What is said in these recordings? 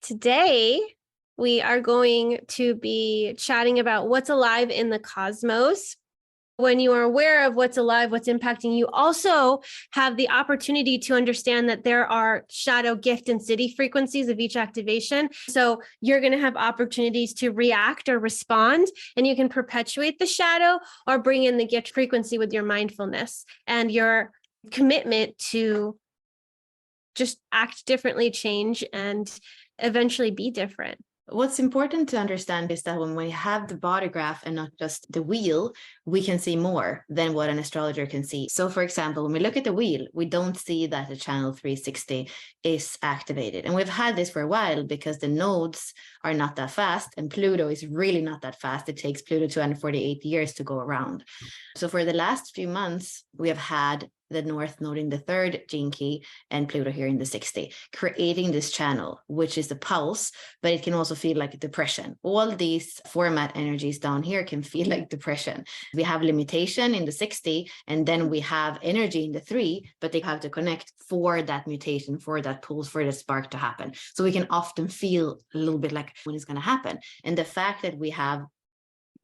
Today, we are going to be chatting about what's alive in the cosmos. When you are aware of what's alive, what's impacting you, also have the opportunity to understand that there are shadow, gift, and city frequencies of each activation. So you're going to have opportunities to react or respond, and you can perpetuate the shadow or bring in the gift frequency with your mindfulness and your commitment to just act differently, change, and eventually be different. What's important to understand is that when we have the body graph and not just the wheel, we can see more than what an astrologer can see. So for example, when we look at the wheel, we don't see that the channel 360 is activated. And we've had this for a while because the nodes are not that fast and Pluto is really not that fast. It takes Pluto 248 years to go around. So for the last few months, we have had the North Node in the 3rd gene key and Pluto here in the 60, creating this channel, which is a pulse, but it can also feel like depression. All these format energies down here can feel like depression. We have limitation in the 60, and then we have energy in the 3, but they have to connect for that mutation, for that pulse, for the spark to happen. So we can often feel a little bit like when it's going to happen. And the fact that we have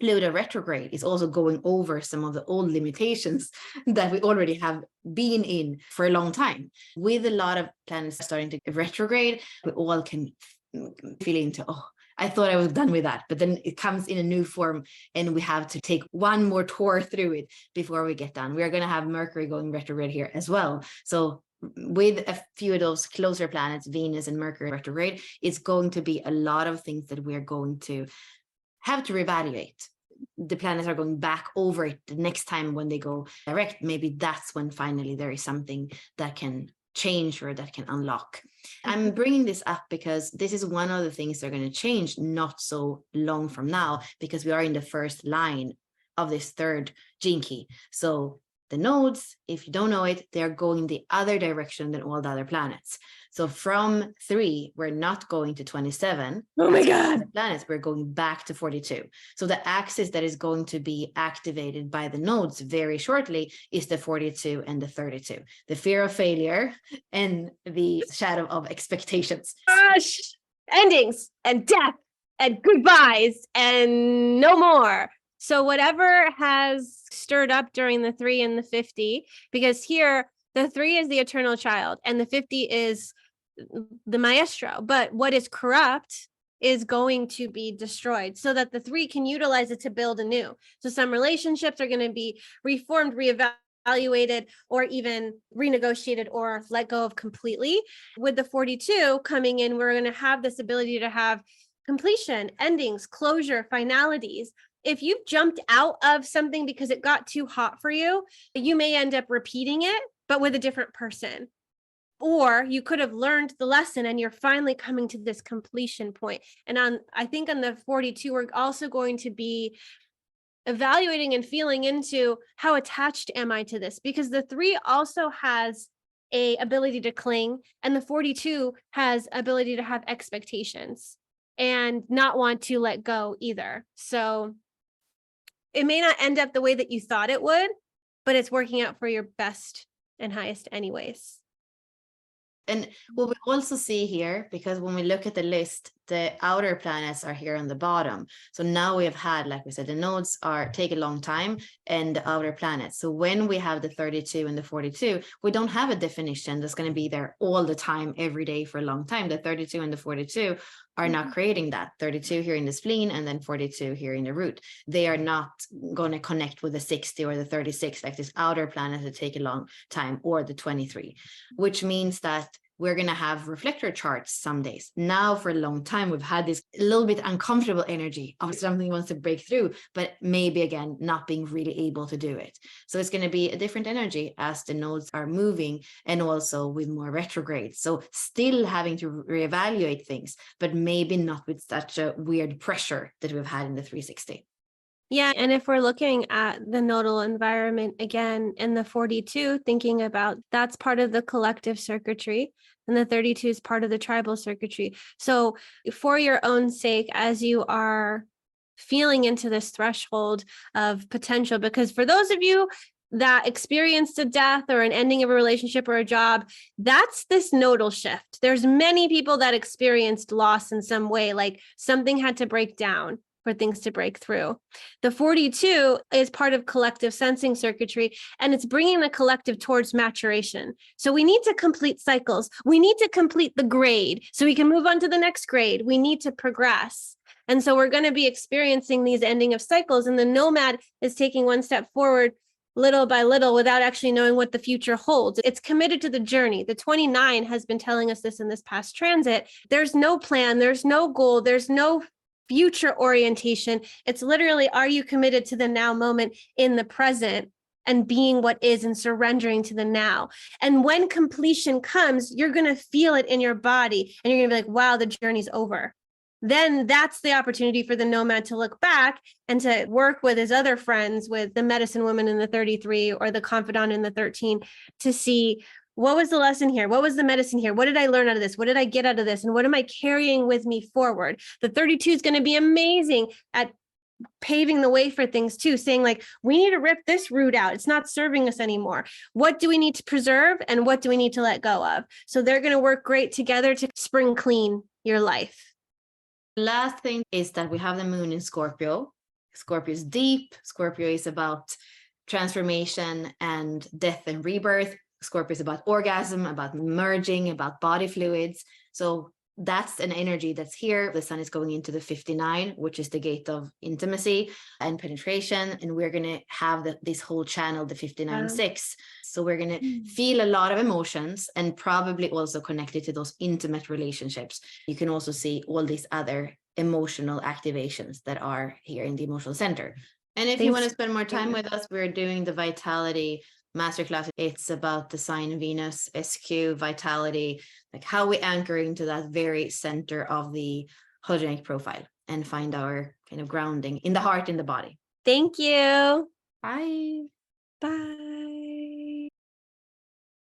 Pluto retrograde is also going over some of the old limitations that we already have been in for a long time. With a lot of planets starting to retrograde, we all can feel into, oh, I thought I was done with that, but then it comes in a new form and we have to take one more tour through it before we get done. We are going to have Mercury going retrograde here as well. So with a few of those closer planets, Venus and Mercury retrograde, it's going to be a lot of things that we're going to have to reevaluate. The planets are going back over it the next time when they go direct. Maybe that's when finally there is something that can change or that can unlock. I'm bringing this up because this is one of the things that are going to change not so long from now, because we are in the first line of this 3rd gene key. So the nodes, if you don't know it, they're going the other direction than all the other planets. So from 3, we're not going to 27. Oh my God. Planets, we're going back to 42. So the axis that is going to be activated by the nodes very shortly is the 42 and the 32. The fear of failure and the shadow of expectations. Gosh, endings and death and goodbyes and no more. So whatever has stirred up during the 3 and the 50, because here the 3 is the eternal child and the 50 is the maestro, but what is corrupt is going to be destroyed so that the 3 can utilize it to build anew. So some relationships are going to be reformed, reevaluated, or even renegotiated or let go of completely. With the 42 coming in, we're going to have this ability to have completion, endings, closure, finalities. If you've jumped out of something because it got too hot for you, you may end up repeating it, but with a different person. Or you could have learned the lesson and you're finally coming to this completion point. And I think on the 42, we're also going to be evaluating and feeling into how attached am I to this? Because the 3 also has a ability to cling, and the 42 has ability to have expectations and not want to let go either. So it may not end up the way that you thought it would, but it's working out for your best and highest anyways. And what we also see here, because when we look at the list, the outer planets are here on the bottom. So now we have had, like we said, the nodes take a long time and the outer planets. So when we have the 32 and the 42, we don't have a definition that's going to be there all the time, every day for a long time. The 32 and the 42 are not creating that. 32 here in the spleen and then 42 here in the root. They are not going to connect with the 60 or the 36, like this outer planet that take a long time, or the 23, which means that we're going to have reflector charts some days. Now for a long time, we've had this a little bit uncomfortable energy of something wants to break through, but maybe again, not being really able to do it. So it's going to be a different energy as the nodes are moving and also with more retrograde. So still having to reevaluate things, but maybe not with such a weird pressure that we've had in the 360. Yeah, and if we're looking at the nodal environment again in the 42, thinking about that's part of the collective circuitry, and the 32 is part of the tribal circuitry. So for your own sake, as you are feeling into this threshold of potential, because for those of you that experienced a death or an ending of a relationship or a job, that's this nodal shift. There's many people that experienced loss in some way, like something had to break down for things to break through. The 42 is part of collective sensing circuitry, and it's bringing the collective towards maturation. So we need to complete cycles. We need to complete the grade so we can move on to the next grade. We need to progress. And so we're going to be experiencing these ending of cycles, and the nomad is taking one step forward little by little without actually knowing what the future holds. It's committed to the journey. The 29 has been telling us this in this past transit. There's no plan, there's no goal, there's no future orientation. It's literally, are you committed to the now moment in the present and being what is and surrendering to the now? And when completion comes, you're going to feel it in your body and you're going to be like, wow, the journey's over. Then that's the opportunity for the nomad to look back and to work with his other friends, with the medicine woman in the 33 or the confidant in the 13, to see, what was the lesson here? What was the medicine here? What did I learn out of this? What did I get out of this? And what am I carrying with me forward? The 32 is going to be amazing at paving the way for things too, saying like, we need to rip this root out. It's not serving us anymore. What do we need to preserve and what do we need to let go of? So they're going to work great together to spring clean your life. Last thing is that we have the moon in Scorpio. Scorpio is deep. Scorpio is about transformation and death and rebirth. Scorpio is about orgasm, about merging, about body fluids. So that's an energy that's here. The sun is going into the 59, which is the gate of intimacy and penetration. And we're going to have this whole channel, the 59-6. So we're going to feel a lot of emotions and probably also connected to those intimate relationships. You can also see all these other emotional activations that are here in the emotional center. And if you want to spend more time with us, we're doing the Vitality Masterclass. It's about the sign Venus, SQ, vitality, like how we anchor into that very center of the hologenic profile and find our kind of grounding in the heart, in the body. Thank you. Bye.